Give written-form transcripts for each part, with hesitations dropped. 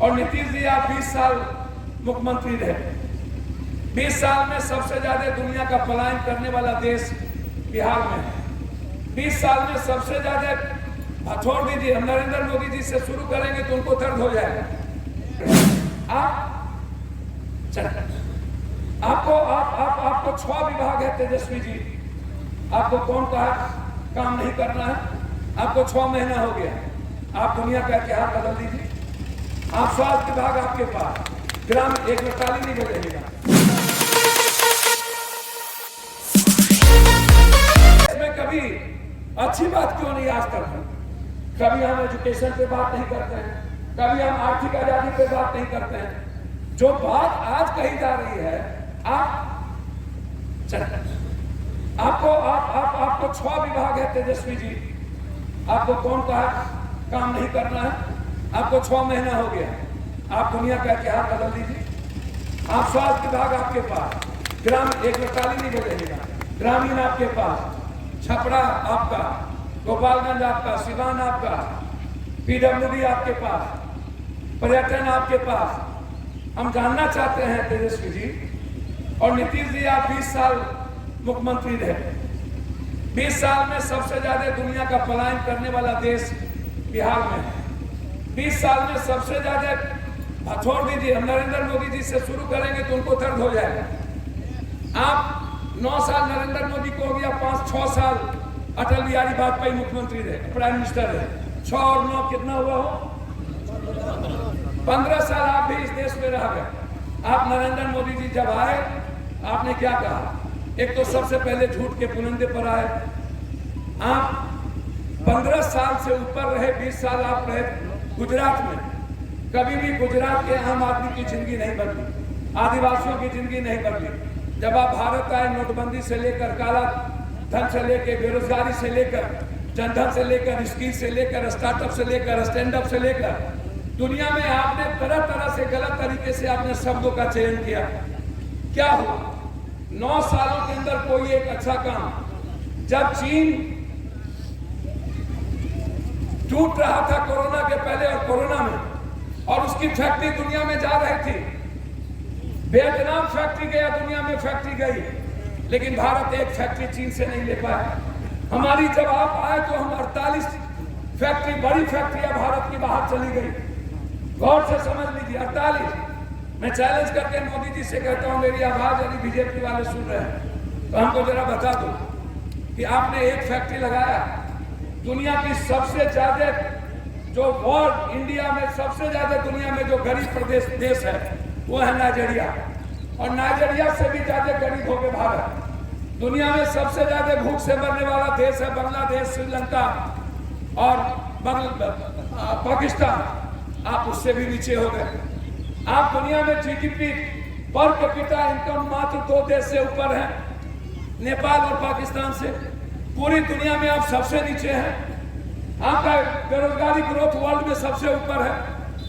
और नीतीश जी आप 20 साल मुख्यमंत्री रहे। 20 साल में सबसे ज्यादा दुनिया का पलायन करने वाला देश बिहार में है। 20 साल में सबसे ज्यादा, छोड़ दीजिए, हम नरेंद्र मोदी जी से शुरू करेंगे तो उनको दर्द हो जाएगा। आपको 6 विभाग है तेजस्वी जी, आपको कौन कहा काम नहीं करना है? आपको 6 महीना हो गया, आप दुनिया का इतिहास बदल दीजिए। आप स्वास्थ्य विभाग आपके पास, ग्राम एक में ताली नहीं बजेगा। इसमें कभी अच्छी बात क्यों नहीं आज तक है? कभी हम एजुकेशन पे बात नहीं करते हैं, कभी हम आर्थिक आजादी पे बात नहीं करते हैं। जो बात आज कही जा रही है, आपको 6 विभाग है तेजस्वी जी, आपको कौन कहा काम नहीं करना है? आपको 6 महीना हो गया, आप दुनिया का इतिहास बदल दीजिए। आप स्वास्थ्य विभाग आपके पास, ग्राम एक में ताली नहीं बजेगा। ग्रामीण आपके पास, छपरा आपका, गोपालगंज आपका, सिवान आपका, पीडब्ल्यूडी आपके पास, पर्यटन आपके पास। हम जानना चाहते हैं तेजस्वी जी और नीतीश जी आप 20 साल मुख्यमंत्री रहे। 20 साल में सबसे ज्यादा दुनिया का पलायन करने वाला देश बिहार में है। 20 साल में सबसे ज्यादा, छोड़ दीजिए, हम नरेंद्र मोदी जी से शुरू करेंगे तो उनको दर्द हो जाएगा। आप 9 साल नरेंद्र मोदी को हो गया, 5-6 साल अटल बिहारी वाजपेयी मुख्यमंत्री रहे, प्राइम मिनिस्टर रहे। 6 और 9 कितना हुआ हो? 15 साल आप भी इस देश में रह गए। आप नरेंद्र मोदी जी जब आए, आपने क्या कहा? एक तो सबसे पहले झूठ के पुलंदे पर आए। आप 15 साल से ऊपर रहे, 20 साल आप रहे गुजरात में। कभी भी गुजरात के आम आदमी की जिंदगी नहीं बदली, आदिवासियों की जिंदगी नहीं बदली। जब आप भारत आए, नोटबंदी से लेकर, काला धन से लेकर, बेरोजगारी से लेकर, जनधन से लेकर, स्किल से लेकर, स्टार्टअप से लेकर, स्टैंड अप से लेकर, दुनिया में आपने तरह तरह से गलत तरीके से आपने शब्दों का चयन किया। क्या हुआ? 9 सालों के अंदर कोई एक अच्छा काम, जब चीन टूट रहा था कोरोना के पहले और कोरोना में, और उसकी फैक्ट्री दुनिया में जा रही थी, वियतनाम फैक्ट्री गया, दुनिया में फैक्ट्री गई, लेकिन भारत एक फैक्ट्री चीन से नहीं ले पाया। हमारी जब आप आए तो हम 48 फैक्ट्री, बड़ी फैक्ट्रियां भारत की बाहर चली गई। गौर से समझ लीजिए, 48। मैं चैलेंज करके मोदी जी से कहता हूं, मेरी आवाज यदि बीजेपी वाले सुन रहे हैं तो हमको जरा बता दो कि आपने एक फैक्ट्री लगाया। दुनिया की सबसे ज्यादा, जो वर्ल्ड, इंडिया में सबसे ज्यादा दुनिया में जो गरीब देश है वो है नाइजीरिया, और नाइजीरिया से भी ज्यादा गरीब हो गए भारत। दुनिया में सबसे ज्यादा भूख से मरने वाला देश है बांग्लादेश, श्रीलंका और पाकिस्तान। आप उससे भी नीचे हो गए। आप दुनिया में जीडीपी पर कैपिटा इनकम मात्र 2 देश से ऊपर है, नेपाल और पाकिस्तान से। पूरी दुनिया में आप सबसे नीचे हैं। आपका बेरोजगारी ग्रोथ वर्ल्ड में सबसे ऊपर है।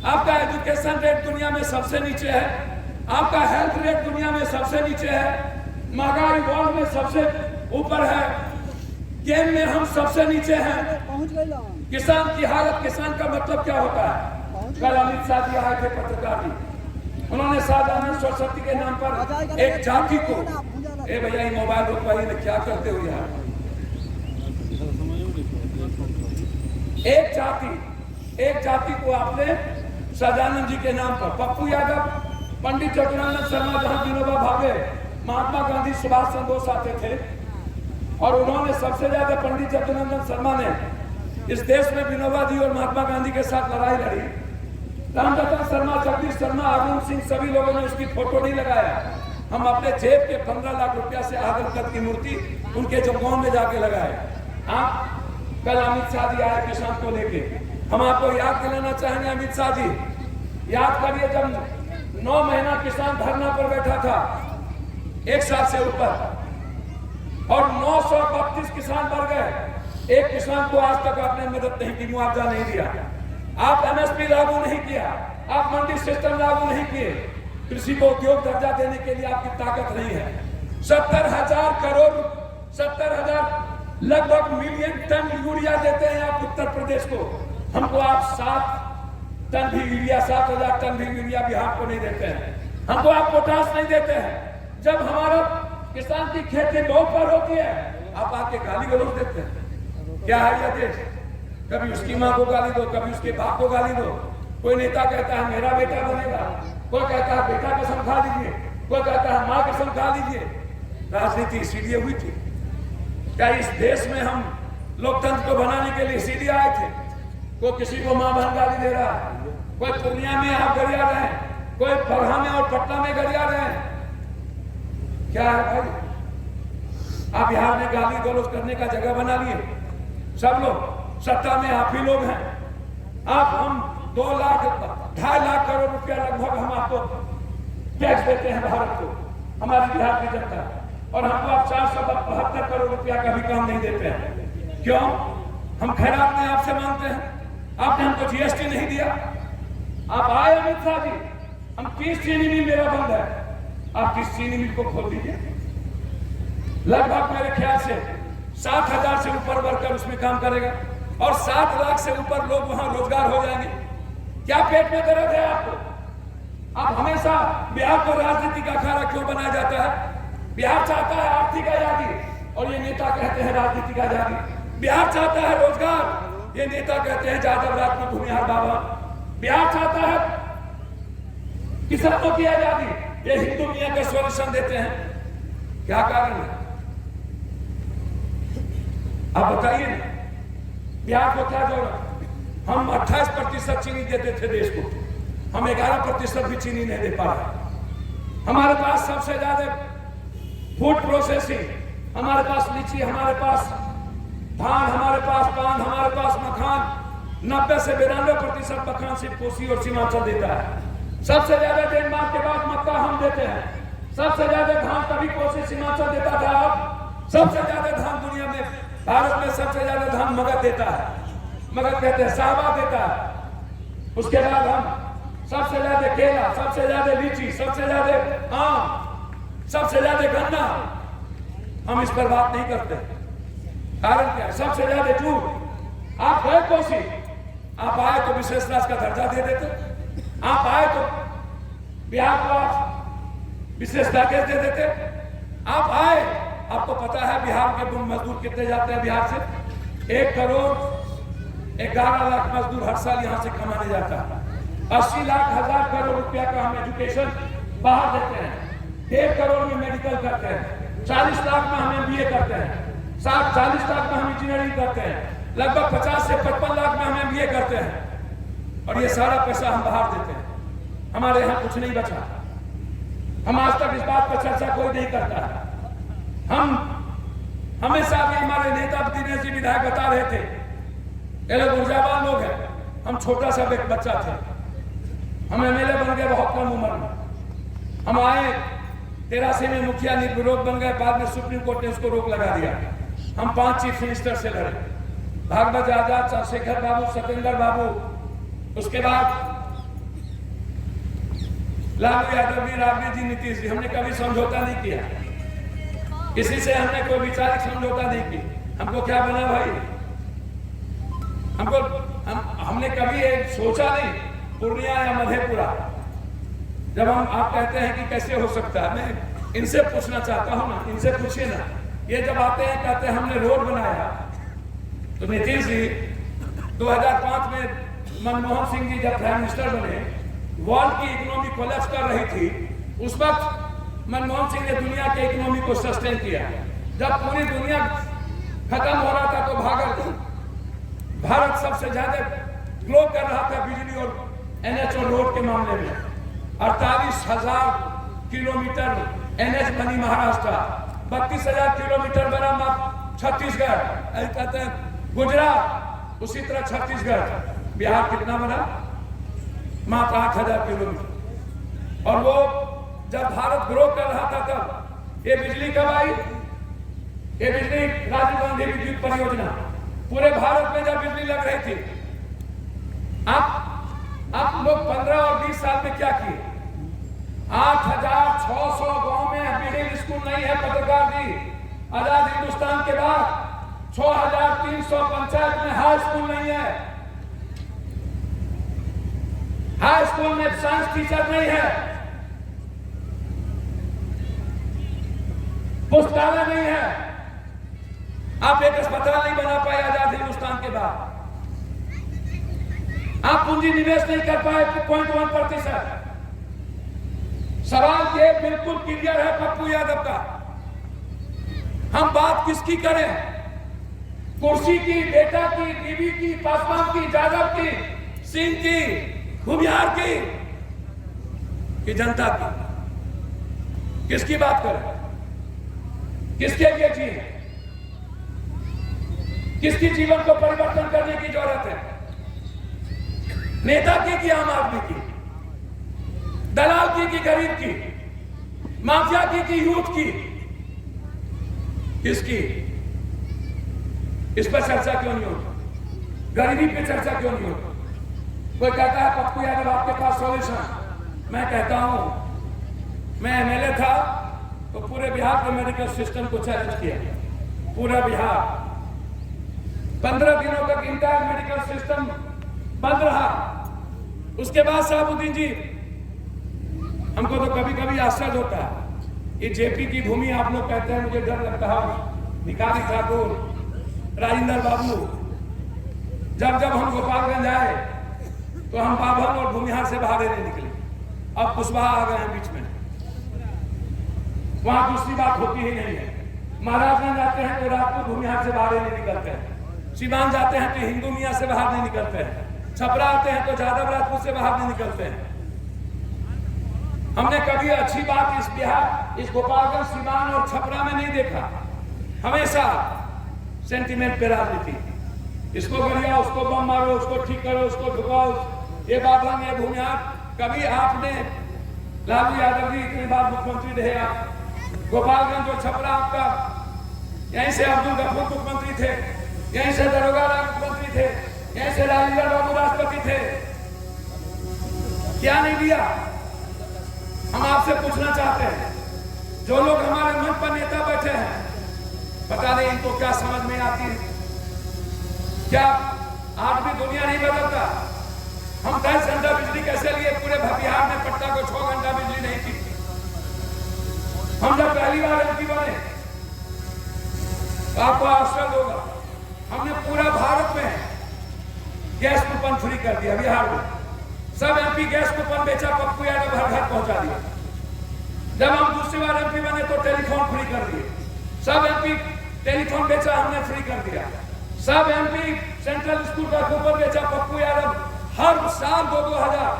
आपका एजुकेशन रेट दुनिया में सबसे नीचे है। आपका हेल्थ रेट दुनिया में सबसे नीचे है। महंगाई वर्ल्ड में सबसे ऊपर है। गेम में हम सबसे नीचे हैं। किसान की हालत, किसान का मतलब क्या होता है? कल अमित शाह जी आए थे, पत्रकार जी, उन्होंने साधारण सरस्वती के नाम पर एक जाति को, ए भैया ये मोबाइल रुकवाइए ना, क्या करते हो यार? एक जाति को आपने सदानंद जी के नाम पर, पप्पू यादव, पंडित जगन्नाथ शर्मा, जहां विनोबा भावे, महात्मा गांधी, सुभाष चंद्र बोस आते थे, और उन्होंने सबसे ज्यादा, पंडित जगन्नाथ शर्मा ने इस देश में विनोबा जी और महात्मा गांधी के साथ लड़ाई लड़ी। रामदास शर्मा, जगदीश शर्मा, अरुण सिंह, सभी लोगों ने उसकी फोटो नहीं लगाया। हम अपने जेब के 15 लाख रुपया से आदम कद की मूर्ति उनके जो गांव में जाके लगाए। आप कल अमित शाह जी आए किसान को लेके, हम आपको याद दिलाना चाहेंगे, अमित शाह जी याद करिए, जब 9 महीना किसान धरना पर बैठा था, 1 साल से ऊपर, और 932 किसान मर गए। एक किसान को आज तक आपने मदद नहीं की, मुआवजा नहीं दिया। आप एमएसपी लागू नहीं किया, आप मंडी सिस्टम लागू नहीं किए, कृषि को उद्योग दर्जा देने के लिए आपकी ताकत नहीं है। 70,000 करोड़, 70,000 लगभग मिलियन टन यूरिया देते हैं आप उत्तर प्रदेश को। हमको आप टन भी यूरिया, 7,000 टन भी यूरिया बिहार को नहीं देते हैं। हमको आप पोटास नहीं देते हैं। जब हमारा किसान की खेती बहुत पर होती है, आप आके गाली गलौज देते हैं। क्या है यह देश? कभी उसकी माँ को गाली दो, कभी उसके बाप को गाली दो। कोई नेता कहता है मेरा बेटा बनेगा, कोई कहता है बेटा कसम खा लीजिए, कोई कहता है माँ कसम खा लीजिए। राजनीति इसीलिए हुई थी। क्या इस देश में हम लोकतंत्र को बनाने के लिए इसीलिए आए थे? कोई किसी को माँ बहन गाली दे रहा है, कोई पूर्णिया में आप गरिया रहे हैं, कोई बरहा में और पटना में गरिया रहे हैं। क्या है भाई? आप बिहार में गाली गलौज करने का जगह बना लिए। सब लोग सत्ता में आप ही लोग हैं। आप हम 2 लाख 2.5 लाख करोड़ रुपया लगभग हम आपको टैक्स देते हैं भारत को, हमारी बिहार की जनता, और हमको आप 472 करोड़ रुपया का भी काम नहीं देते हैं। क्यों? हम खैरात में आपसे मांगते हैं, आपने हमको जीएसटी नहीं दिया। आप आए अमित शाह जी, हम 30 चीनी मिल मेरा बंद है, आप 30 चीनी मिल को खोल दीजिए। लगभग मेरे ख्याल से 7,000 से ऊपर वर्कर उसमें काम करेगा और 7 लाख से ऊपर लोग वहां रोजगार हो जाएंगे। क्या पेट में दर्द है आपको? आप हमेशा बिहार को राजनीति का अखाड़ा क्यों बनाया जाता है? बिहार चाहता है आर्थिक आजादी और ये नेता कहते हैं राजनीतिक आजादी। बिहार चाहता है रोजगार, ये नेता कहते हैं यादव राज में भूमिहार बाबा। बिहार चाहता है किसानों की आजादी, ये हिंदू मियां का सॉल्यूशन देते हैं। क्या कारण है? आप बताइए ना, बिहार को क्या जरूरत? हम 28% चीनी देते थे देश को, हम 11% भी चीनी नहीं दे पा रहे। हमारे पास सबसे ज्यादा फूड प्रोसेसिंग, हमारे पास लीची, हमारे पास धान, हमारे पास पान, हमारे पास मखान। 90 से 92% मखान सिर्फ कोसी और सीमांचल देता है। सबसे ज्यादा डेनमार्क के बाद मक्का हम देते हैं। सबसे ज्यादा धान कभी कोसी सीमांचल देता था, अब सबसे ज्यादा धान दुनिया में, भारत में सबसे ज्यादा धान मगध देता है। मगध कहते हैं साहबा देता है। उसके बाद हम सबसे ज्यादा केला, सबसे ज्यादा लीची, सबसे ज्यादा आम, सबसे ज्यादा गन्ना। हम इस पर बात नहीं करते। कारण क्या है? सबसे ज्यादा जूट। आप गए कोसी, आप आए तो विशेष राज्य का दर्जा दे देते। आप आए तो बिहार को आप विशेष पैकेज दे देते। आप आए, आपको पता है बिहार के मजदूर कितने जाते हैं बिहार से? 1 करोड़ 11 लाख मजदूर हर साल यहाँ से कमाने जाता है। 80 लाख 1000 करोड़ रुपया का हम एजुकेशन बाहर देते हैं। 1.5 करोड़ में मेडिकल करते हैं, 40 लाख में हम MBA करते हैं, 40 लाख में हम इंजीनियरिंग करते हैं, लगभग 50 से 55 लाख में हम MBA करते हैं। और ये सारा पैसा हम बाहर देते हैं। हमारे यहाँ कुछ नहीं बचा। हम आज तक इस बात पर चर्चा कोई नहीं करता है। हम हमेशा भी, हमारे नेता दिनेश जी विधायक बता रहे थे, ये लोग ऊर्जावान लोग हैं। हम छोटा सा बच्चा थे, हम MLA बन गए बहुत कम उम्र में। हम आए 83 में मुखिया निर्विरोध बन गए, बाद में सुप्रीम कोर्ट ने उसको रोक लगा दिया। हम 5 चीफ मिनिस्टर से लड़े, भागवत आजाद, चंद्रशेखर बाबू, सत्येंद्र बाबू, उसके बाद लालू यादव जी, राबड़ी जी, नीतीश जी। हमने कभी समझौता नहीं किया, किसी से हमने कोई विचारिक समझौता नहीं की। हमको क्या बना भाई? हमने कभी एक सोचा नहीं पूर्णिया या मधेपुरा। जब आप कहते हैं कि कैसे हो सकता है, मैं इनसे पूछना चाहता हूं ना, इनसे पूछिए ना। ये जब आते हैं कहते हैं हमने रोड बनाया, तो नीतीश जी 2005 में मनमोहन सिंह जी जब प्राइम मिनिस्टर बने, वर्ल्ड की इकोनॉमी कोलैप्स कर रही थी, उस वक्त मनमोहन सिंह ने दुनिया के इकोनॉमी को सस्टेन किया। जब पूरी दुनिया खत्म हो रहा था तो भारत सबसे ज्यादा ग्रो कर रहा था बिजली और NH और रोड के मामले में। 48,000 किलोमीटर NH बनी महाराष्ट्र, 32,000 किलोमीटर बना छत्तीसगढ़, कहते हैं गुजरात, उसी तरह छत्तीसगढ़। बिहार कितना बना? मात्र 8,000 किलोमीटर। और वो जब भारत ग्रो कर रहा था तब ये बिजली कब आई? ये बिजली राजीव गांधी विद्युत परियोजना, पूरे भारत में जब बिजली लग रही थी। आप लोग 15 और 20 साल में क्या किए? 8,600 गांव में मिडिल स्कूल नहीं है पत्रकार जी। आजाद हिंदुस्तान के बाद 6,300 पंचायत में हाई स्कूल नहीं है। स्कूल में साइंस टीचर नहीं है, पुस्तकालय नहीं है, आप एक अस्पताल नहीं बना पाए आजाद हिंदुस्तान के बाद, आप पूंजी निवेश नहीं कर पाए 0.1%। सवाल ये बिल्कुल क्लियर है पप्पू यादव का। हम बात किसकी करें? कुर्सी की, बेटा की, बीवी की, पासवान की, यादव की, सिंह की, भूमिहार की, कि जनता की? किसकी बात करें? किसके लिए जिए? किसकी जीवन को परिवर्तन करने की जरूरत है? नेता की कि आम आदमी की? दलाल की कि गरीब की? माफिया की कि यूथ की? किसकी? इस पर चर्चा क्यों नहीं होती? गरीबी पे चर्चा क्यों नहीं होती? कोई कहता है पप्पू यादव आपके पास सॉल्यूशन। मैं कहता हूं, मैं एमएलए था तो पूरे बिहार के मेडिकल सिस्टम को चैलेंज किया, पूरा बिहार। 15 दिनों तक इंटायर मेडिकल सिस्टम बंद रहा। उसके बाद शहाबुद्दीन जी, हमको तो कभी कभी आश्चर्य होता है, ये जेपी की भूमि आप लोग कहते हैं, मुझे डर लगता है। भिखारी ठाकुर, राजेंद्र बाबू, जब जब हम गोपालगंज आए तो हम बाभन और भूमिहार से बाहर नहीं निकले। अब कुशवाहा आ गए हैं बीच में, वहां दूसरी बात होती ही नहीं है। महाराजगंज जाते हैं तो रात को भूमिहार से बाहर नहीं निकलते हैं, सिवान जाते हैं तो हिंदू मियाँ से बाहर नहीं निकलते हैं, छपरा आते हैं तो यादव राजपूत से बाहर नहीं निकलते हैं। हमने कभी अच्छी बात इस बिहार, इस गोपालगंज, सिवान और छपरा में नहीं देखा। हमेशा सेंटीमेंट पे राजनीति, इसको गरिया, उसको बम मारो, उसको ठीक करो, उसको ढुकाओ, ये बाबन, ये भूमिहार। कभी आपने लालू यादव जी इतनी बार मुख्यमंत्री रहे, आप गोपालगंज और छपरा आपका, यहीं से अब्दुल गफूर मुख्यमंत्री थे, यहीं से दरोगा राव मुख्यमंत्री थे, यहीं से राजेंद्र बाबू राष्ट्रपति थे, क्या नहीं दिया? हम आपसे पूछना चाहते हैं, जो लोग हमारे मन पर नेता बैठे हैं, पता नहीं इनको क्या समझ में आती है? क्या आज भी दुनिया नहीं बदलता? हम 10 घंटा बिजली कैसे लिए? पूरे बिहार में पटना को 6 घंटा बिजली नहीं थी। हम जब पहली बार एमपी बने, आपको आश्चर्य होगा, हमने पूरा भारत में गैस कूपन फ्री कर दिया। बिहार में सब एमपी गैस कूपन बेचा, पप्पू यादव घर घर पहुंचा दिया। जब हम दूसरी बार एमपी बने तो टेलीफोन फ्री कर दिए। सब एमपी टेलीफोन बेचा, हमने फ्री कर दिया। सब एमपी सेंट्रल स्कूल का कूपन बेचा, पप्पू यादव हर साल 2-2000।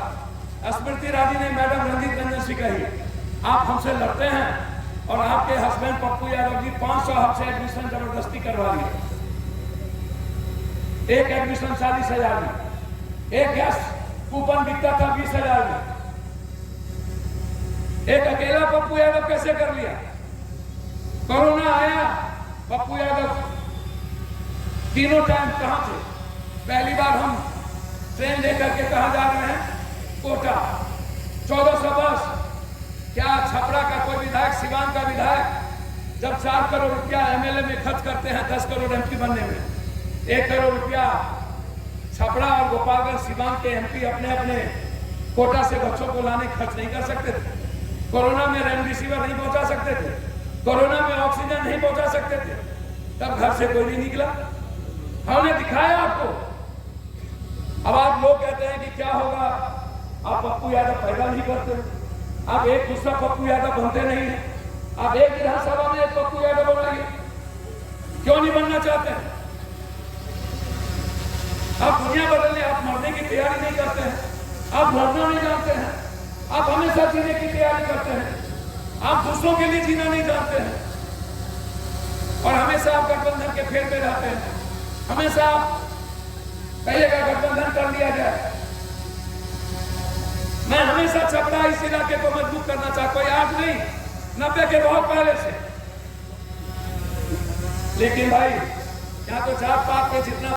स्मृति ईरानी ने, मैडम रणजीत रंजन सिंह कही, आप हमसे लड़ते हैं और आपके हस्बैंड पप्पू यादव जी 500 हमसे एडमिशन जबरदस्ती करवा लिए। एक एडमिशन 40,000 में, एक गैस कूपन बिकता था 20,000 में। एक अकेला पप्पू यादव कैसे कर लिया? कोरोना आया, पप्पू यादव तीनों टाइम कहां थे? पहली बार हम ट्रेन लेकर के कहां जा रहे हैं? कोटा। 1400 बस। क्या छपरा का कोई विधायक, सिवान का विधायक जब 4 करोड़ रुपया एमएलए में खर्च करते हैं 10 करोड़ एमपी बनने में, 1 करोड़ रुपया छपरा और गोपालगंज, सिवान के एमपी अपने अपने कोटा से बच्चों को लाने खर्च नहीं कर सकते थे? कोरोना में रेमडेसिविर नहीं पहुंचा सकते थे? कोरोना में ऑक्सीजन नहीं पहुंचा सकते थे? तब घर से कोई नहीं निकला। हमने दिखाया आपको। अब आप लोग कहते हैं कि क्या होगा, आप पप्पू यादव पैदा नहीं करते, आप एक दूसरा पप्पू यादव बनते नहीं है। आप एक विधानसभा में एक पप्पू यादव बनाइए, क्यों नहीं बनना चाहते हैं? आप दुनिया बदलने, आप मरने की तैयारी नहीं करते हैं, आप लड़ना नहीं जानते हैं, आप हमेशा जीने की तैयारी करते हैं, आप दूसरों के लिए जीना नहीं जानते हैं, और हमेशा आप गठबंधन के फेर में रहते हैं। हमेशा आप कहिएगा गठबंधन कर लिया जाए। मैं हमेशा छपरा इस इलाके को मजबूत करना चाहता हूं, आज नहीं, 90 के बहुत पहले से। लेकिन भाई यहाँ तो जात पात में जितना